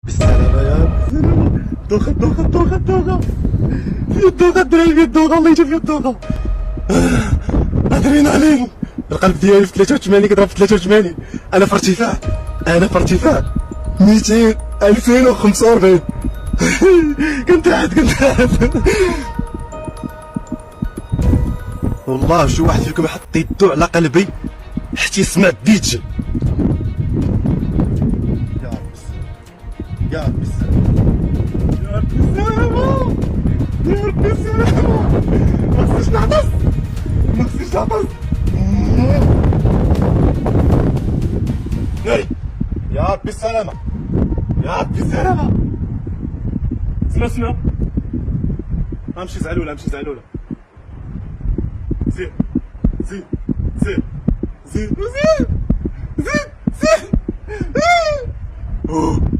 بالسلامة يا بالسلامة. دوخة دوخة دوخة دوخة. في الدوخة الدراري، في الدوخة، الله يجيب في الدوخة. ادرينالين. القلب ديالي في 83 كيضرب في 83. انا في ارتفاع، انا في ارتفاع 200 2045. كنتعد والله شي واحد فيكم يحط يدو على قلبي حتى يسمع الديجي. يا ربي السلامة، يا ربي السلامة، يا ربي السلامة. ما خصنيش نعطس، ما خصنيش نعطس. ناري يا ربي السلامة، يا ربي السلامة. اسمع امشي زعلولة، امشي زعلولة. زيد زيد زيد زيد زيد زيد زيد.